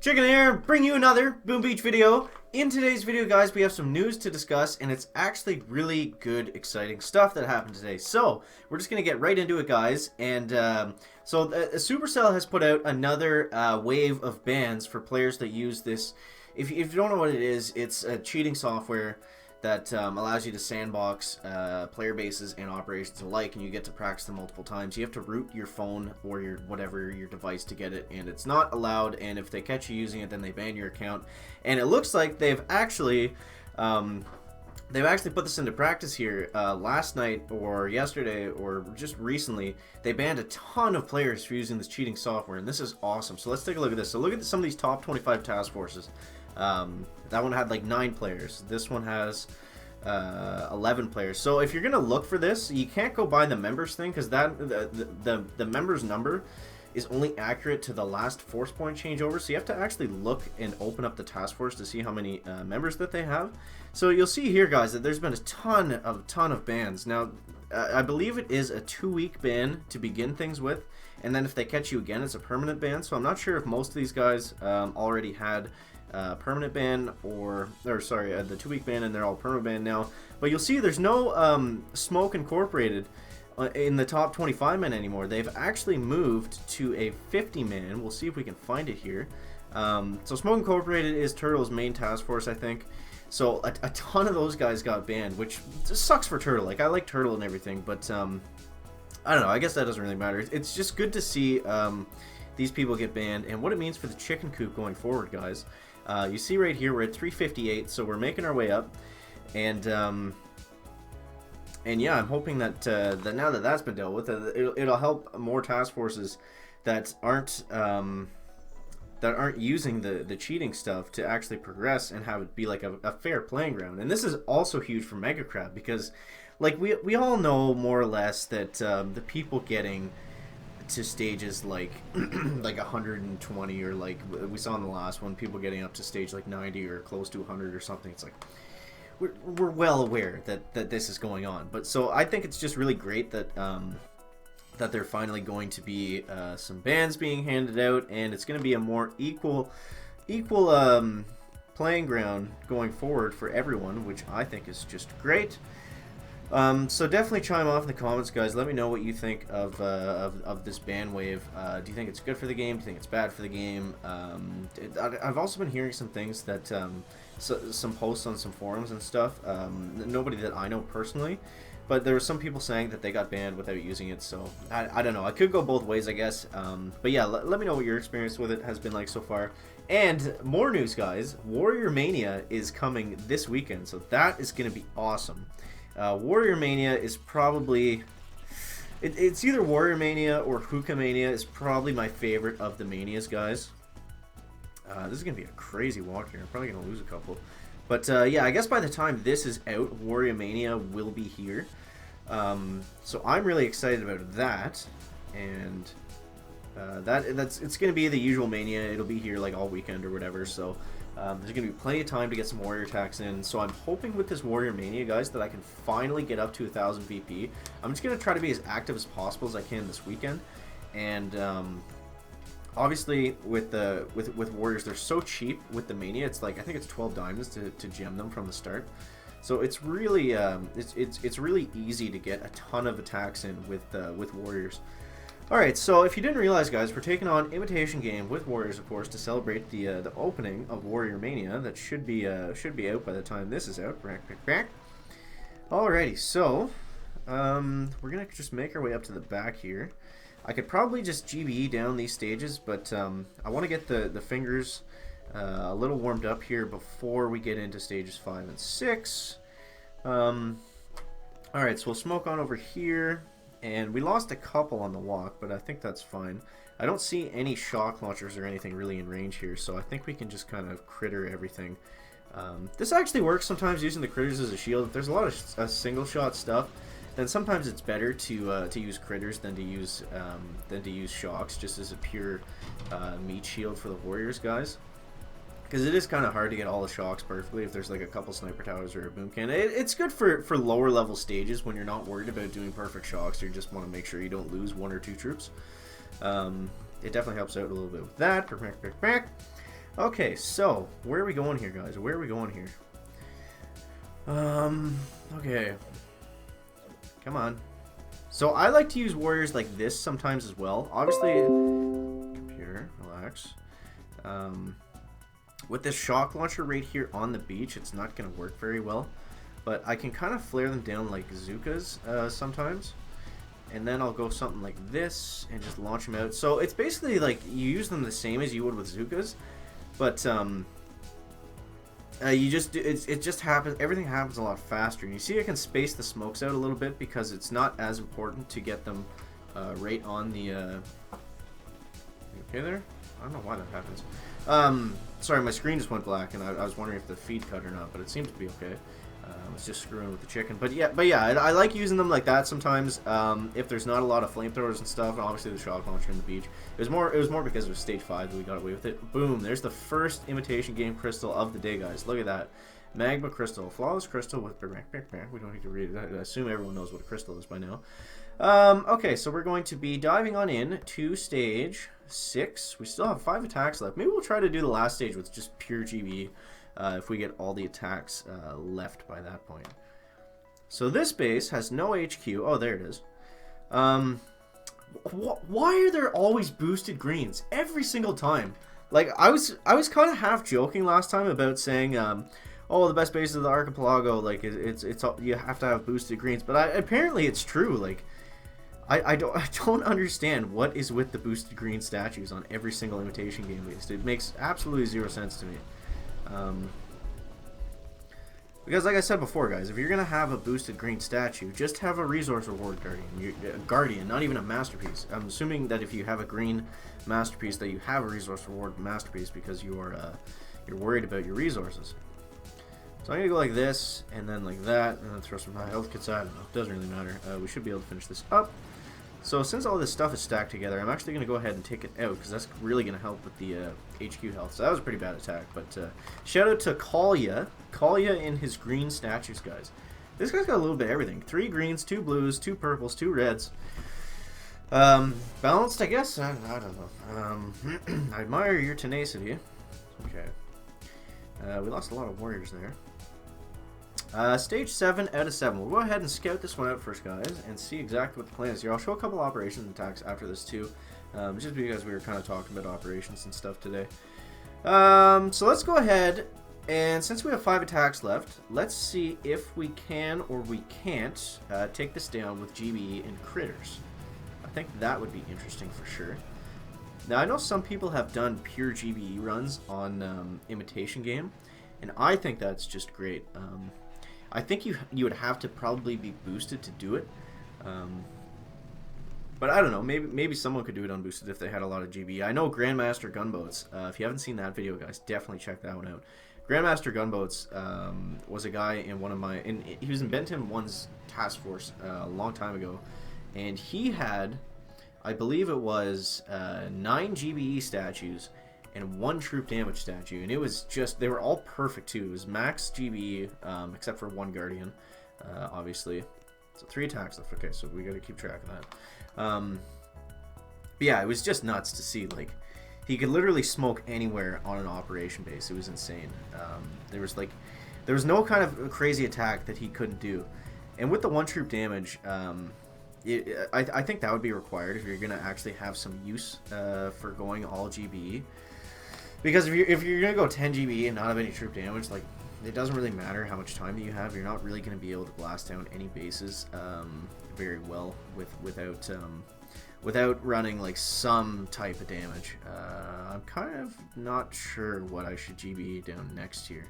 Chicken here, bring you another Boom Beach video. In today's video, guys, we have some news to discuss, and it's actually really good, exciting stuff that happened today. So, we're just going to get right into it, guys. And Supercell has put out another wave of bans for players that use this. If you don't know what it is, it's a cheating software that allows you to sandbox player bases and operations alike, and you get to practice them multiple times. You have to root your phone or your your device to get it, and it's not allowed. And if they catch you using it, then they ban your account. And it looks like they've actually put this into practice here. Last night or yesterday or just recently, they banned a ton of players for using this cheating software, and this is awesome. So let's take a look at this. So look at some of these top 25 task forces. That one had like 9 players. This one has 11 players. So if you're gonna look for this, you can't go by the members thing, because that the members number is only accurate to the last force point changeover. So you have to actually look and open up the task force to see how many members that they have. So you'll see here, guys, that there's been a ton of bans. Now, I believe it is a 2-week ban to begin things with, and then if they catch you again, it's a permanent ban. So I'm not sure if most of these guys already had permanent ban or sorry, the 2-week ban, and they're all permanent ban now. But you'll see there's no Smoke Incorporated in the top 25 men anymore. They've actually moved to a 50 man. We'll see if we can find it here. So Smoke Incorporated is Turtle's main task force, I think. So a ton of those guys got banned, which just sucks for Turtle. Like, I like Turtle and everything, but I don't know, I guess that doesn't really matter. It's just good to see these people get banned, and what it means for the chicken coop going forward, guys. You see right here, we're at 358, so we're making our way up, and yeah, I'm hoping that that now that that's been dealt with, it'll help more task forces that aren't using the cheating stuff to actually progress and have it be like a fair playing ground. And this is also huge for Mega Crab, because like we all know more or less that the people getting to stages like like 120, or like we saw in the last one, people getting up to stage like 90 or close to 100 or something, it's like we're well aware that this is going on. But so I think it's just really great that that they're finally going to be some bans being handed out, and it's going to be a more equal playing ground going forward for everyone, which I think is just great. So definitely chime off in the comments, guys. Let me know what you think of this ban wave. Do you think it's good for the game? Do you think it's bad for the game? I've also been hearing some things that some posts on some forums and stuff. Nobody that I know personally, but there were some people saying that they got banned without using it. So I don't know. I could go both ways, I guess. But yeah, let me know what your experience with it has been like so far. And more news, guys. Warrior Mania is coming this weekend, so that is going to be awesome. Warrior Mania is probably... It's either Warrior Mania or Hookah Mania is probably my favorite of the Manias, guys. This is going to be a crazy walk here. I'm probably going to lose a couple. But yeah, I guess by the time this is out, Warrior Mania will be here. So I'm really excited about that. And it's going to be the usual Mania. It'll be here like all weekend or whatever. So there's going to be plenty of time to get some warrior attacks in. So I'm hoping with this Warrior Mania, guys, that I can finally get up to 1,000 VP. I'm just going to try to be as active as possible as I can this weekend. And obviously with warriors, they're so cheap with the Mania. It's like, I think it's 12 diamonds to gem them from the start. So it's really it's really easy to get a ton of attacks in with warriors. Alright, so if you didn't realize, guys, we're taking on Imitation game with warriors, of course, to celebrate the opening of Warrior Mania. That should be out by the time this is out. Alrighty, so we're gonna just make our way up to the back here. I could probably just GBE down these stages, but I want to get the fingers a little warmed up here before we get into stages 5 and 6. Alright, so we'll smoke on over here. And we lost a couple on the walk, but I think that's fine. I don't see any shock launchers or anything really in range here, so I think we can just kind of critter everything. This actually works sometimes, using the critters as a shield. If there's a lot of single shot stuff, then sometimes it's better to use critters than to use shocks, just as a pure meat shield for the warriors, guys. Because it is kind of hard to get all the shocks perfectly if there's like a couple sniper towers or a boom cannon. It's good for lower level stages when you're not worried about doing perfect shocks, or you just want to make sure you don't lose 1 or 2 troops. It definitely helps out a little bit with that. Okay, so where are we going here, guys? Where are we going here? Okay. Come on. So I like to use warriors like this sometimes as well. Obviously, computer, relax. With this shock launcher right here on the beach, it's not going to work very well. But I can kind of flare them down like Zukas sometimes. And then I'll go something like this and just launch them out. So it's basically like you use them the same as you would with Zukas. But you just it just happens. Everything happens a lot faster. And you see, I can space the smokes out a little bit because it's not as important to get them right on the. You okay there? I don't know why that happens. Sorry, my screen just went black, and I was wondering if the feed cut or not, but it seems to be okay. I was just screwing with the chicken, but yeah, I like using them like that sometimes. If there's not a lot of flamethrowers and stuff, and obviously the shock launcher in the beach. It was more because it was stage 5 that we got away with it. Boom! There's the first imitation game crystal of the day, guys. Look at that, magma crystal, flawless crystal with. We don't need to read it. I assume everyone knows what a crystal is by now. Okay, so we're going to be diving on in to stage 6. We still have 5 attacks left. Maybe we'll try to do the last stage with just pure GB. If we get all the attacks left by that point. So this base has no HQ. Oh, there it is. Why are there always boosted greens every single time? Like I was kind of half joking last time about saying, oh, the best bases of the archipelago, like it's you have to have boosted greens. But apparently it's true. Like I don't understand what is with the boosted green statues on every single imitation game base. It makes absolutely zero sense to me. Because like I said before, guys, if you're going to have a boosted green statue, just have a resource reward guardian. A guardian, not even a masterpiece. I'm assuming that if you have a green masterpiece, that you have a resource reward masterpiece because you're worried about your resources. So I'm going to go like this, and then like that, and then throw some high health kits. I don't know. It doesn't really matter. We should be able to finish this up. So since all this stuff is stacked together, I'm actually going to go ahead and take it out because that's really going to help with the HQ health. So that was a pretty bad attack. But shout out to Kalya. Kalya in his green statues, guys. This guy's got a little bit of everything. 3 greens, 2 blues, 2 purples, 2 reds. Balanced, I guess? I don't know. I admire your tenacity. Okay. We lost a lot of warriors there. Stage 7 out of 7. We'll go ahead and scout this one out first, guys, and see exactly what the plan is here. I'll show a couple operations and attacks after this, too, just because we were kind of talking about operations and stuff today. So let's go ahead, and since we have 5 attacks left, let's see if we can or we can't take this down with GBE and critters. I think that would be interesting for sure. Now, I know some people have done pure GBE runs on Imitation Game, and I think that's just great. I think you would have to probably be boosted to do it, but I don't know. Maybe someone could do it unboosted if they had a lot of GB. I know Grandmaster Gunboats. If you haven't seen that video, guys, definitely check that one out. Grandmaster Gunboats was a guy in one of my. He was in Benton 1's task force a long time ago, and he had, I believe it was 9 GBE statues and 1 troop damage statue, and it was just, they were all perfect too. It was max GB, except for 1 guardian, obviously. So 3 attacks left. Okay, so we gotta keep track of that. But yeah, it was just nuts to see. Like, he could literally smoke anywhere on an operation base. It was insane. There was no kind of crazy attack that he couldn't do. And with the 1 troop damage, I think that would be required if you're gonna actually have some use for going all GBE. Because if you're going to go 10 GB and not have any troop damage, like, it doesn't really matter how much time that you have. You're not really going to be able to blast down any bases very well without running, like, some type of damage. I'm kind of not sure what I should GB down next here.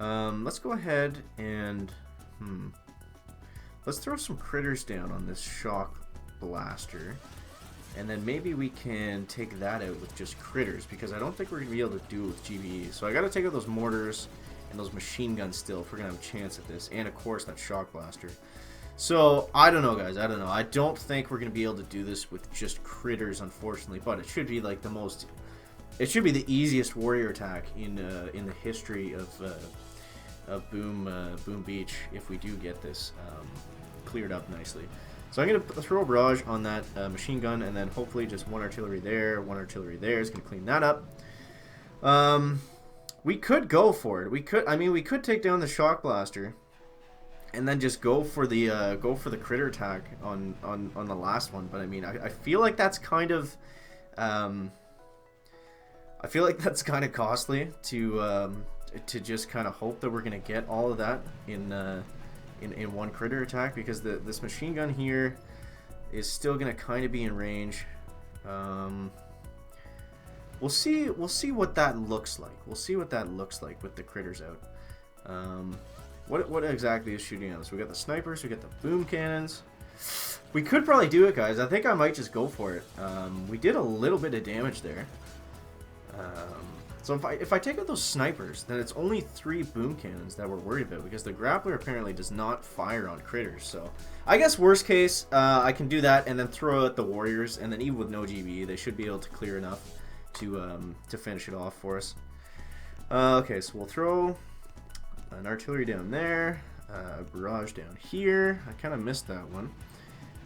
Let's go ahead and... let's throw some critters down on this shock blaster. And then maybe we can take that out with just critters, because I don't think we're going to be able to do it with GBE. So I got to take out those mortars and those machine guns still if we're going to have a chance at this. And, of course, that shock blaster. So, I don't know, guys. I don't know. I don't think we're going to be able to do this with just critters, unfortunately. But it should be, like, the most... It should be the easiest warrior attack in the history of Boom Beach if we do get this cleared up nicely. So I'm going to throw a barrage on that machine gun, and then hopefully just 1 artillery there, 1 artillery there is going to clean that up. We could go for it. We could. I mean, we could take down the shock blaster, and then just go for the critter attack on the last one. But I mean, I feel like that's kind of, I feel like that's kind of costly to just kind of hope that we're gonna get all of that in one critter attack, because this machine gun here is still gonna kind of be in range. We'll see what that looks like. We'll see what that looks like with the critters out. What exactly is shooting at us? We got the snipers, we got the boom cannons. We could probably do it, guys. I think I might just go for it. We did a little bit of damage there. So if I take out those snipers, then it's only 3 boom cannons that we're worried about, because the grappler apparently does not fire on critters. So I guess worst case, I can do that and then throw out the warriors, and then even with no GBE, they should be able to clear enough to finish it off for us. Okay, so we'll throw an artillery down there, a barrage down here. I kind of missed that one,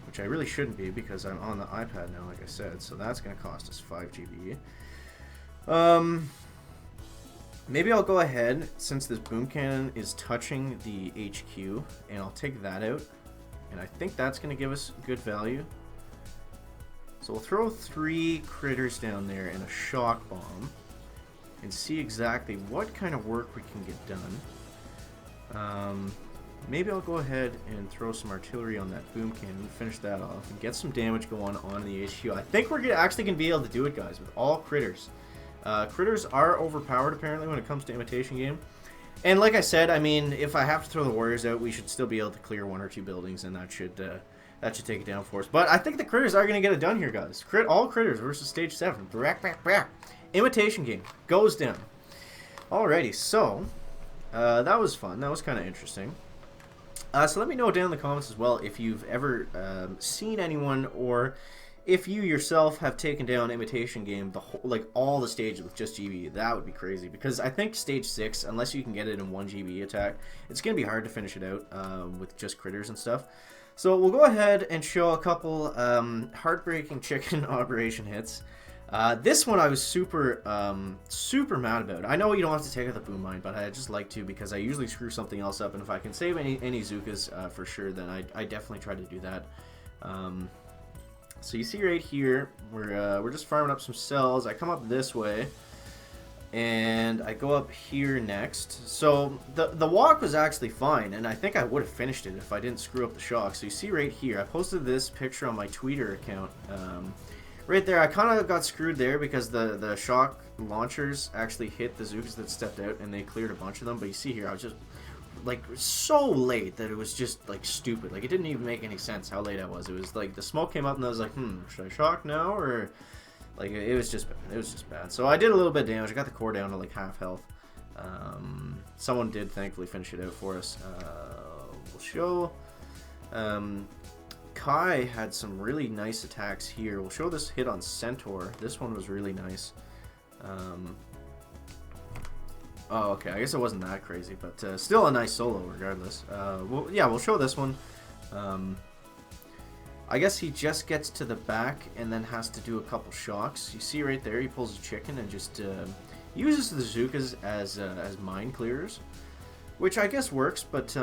which I really shouldn't be because I'm on the iPad now, like I said. So that's going to cost us 5 GBE. Maybe I'll go ahead, since this boom cannon is touching the HQ, and I'll take that out. And I think that's going to give us good value. So we'll throw 3 critters down there and a shock bomb, and see exactly what kind of work we can get done. Maybe I'll go ahead and throw some artillery on that boom cannon, finish that off, and get some damage going on the HQ. I think we're actually going to be able to do it, guys, with all critters. Critters are overpowered, apparently, when it comes to Imitation game. And like I said, I mean, if I have to throw the warriors out, we should still be able to clear 1 or 2 buildings, and that should take it down for us. But I think the critters are going to get it done here, guys. All critters versus stage 7. Imitation game goes down. Alrighty, so that was fun. That was kind of interesting. So let me know down in the comments as well if you've ever seen anyone, or if you yourself have taken down Imitation game, like all the stages with just GBE. That would be crazy, because I think stage 6, unless you can get it in 1 GBE attack, it's going to be hard to finish it out with just critters and stuff. So we'll go ahead and show a couple heartbreaking chicken operation hits. This one I was super mad about. I know you don't have to take out the boom mine, but I just like to, because I usually screw something else up, and if I can save any Zookas for sure, then I definitely try to do that. So you see right here, we're just farming up some cells. I come up this way, and I go up here next. So the walk was actually fine, and I think I would have finished it if I didn't screw up the shock. So you see right here, I posted this picture on my Twitter account. Right there, I kind of got screwed there because the shock launchers actually hit the Zookas that stepped out, and they cleared a bunch of them. But you see here, I was just like so late that it was just like stupid. Like, it didn't even make any sense how late I was. It was like the smoke came up, and I was like, should I shock now, or like it was just bad. It was just bad. So I did a little bit of damage. I got the core down to like half health. Someone did thankfully finish it out for us. We'll show. Kai had some really nice attacks here. We'll show this hit on Centaur. This one was really nice. Oh, okay. I guess it wasn't that crazy, but still a nice solo regardless. We'll show this one. I guess he just gets to the back and then has to do a couple shocks. You see right there, he pulls a chicken and just uses the Zookas as mine clearers, which I guess works, but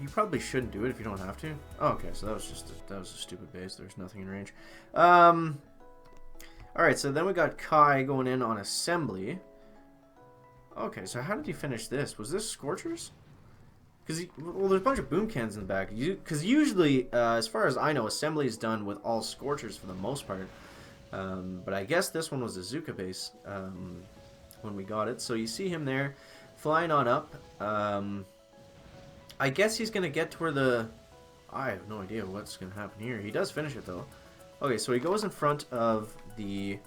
you probably shouldn't do it if you don't have to. Oh, okay, so that was a stupid base. There's nothing in range. All right, so then we got Kai going in on assembly. Okay, so how did he finish this? Was this Scorchers? Because well, there's a bunch of boom cans in the back. Because usually, as far as I know, assembly is done with all Scorchers for the most part. But I guess this one was a Zooka base when we got it. So you see him there flying on up. I guess he's going to get to where the... I have no idea what's going to happen here. He does finish it, though. Okay, so he goes in front of the...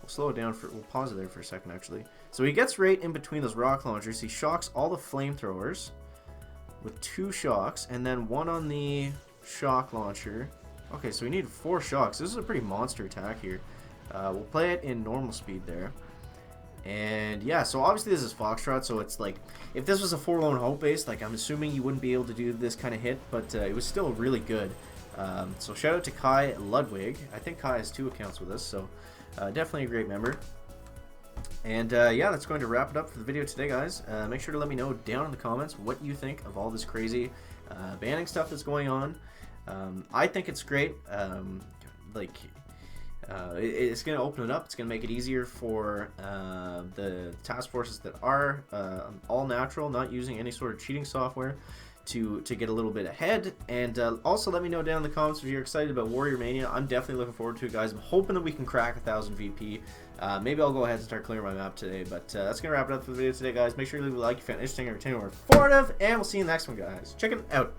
We'll slow it down. We'll pause it there for a second, actually. So he gets right in between those rock launchers. He shocks all the flamethrowers with 2 shocks, and then 1 on the shock launcher. Okay, so we need 4 shocks. This is a pretty monster attack here. We'll play it in normal speed there. And yeah, so obviously this is Foxtrot, so it's like, if this was a Forlorn Hope base, like I'm assuming you wouldn't be able to do this kind of hit, but it was still really good. So shout out to Kai Ludwig. I think Kai has 2 accounts with us, so definitely a great member. And yeah, that's going to wrap it up for the video today, guys. Make sure to let me know down in the comments what you think of all this crazy banning stuff that's going on. I think it's great. It's going to open it up. It's going to make it easier for the task forces that are all natural, not using any sort of cheating software, to get a little bit ahead. And also let me know down in the comments if you're excited about Warrior Mania. I'm definitely looking forward to it, guys. I'm hoping that we can crack 1,000 VP. Maybe I'll go ahead and start clearing my map today. But that's going to wrap it up for the video today, guys. Make sure you leave a like if you found it interesting, entertaining, or informative. And we'll see you in the next one, guys. Check it out.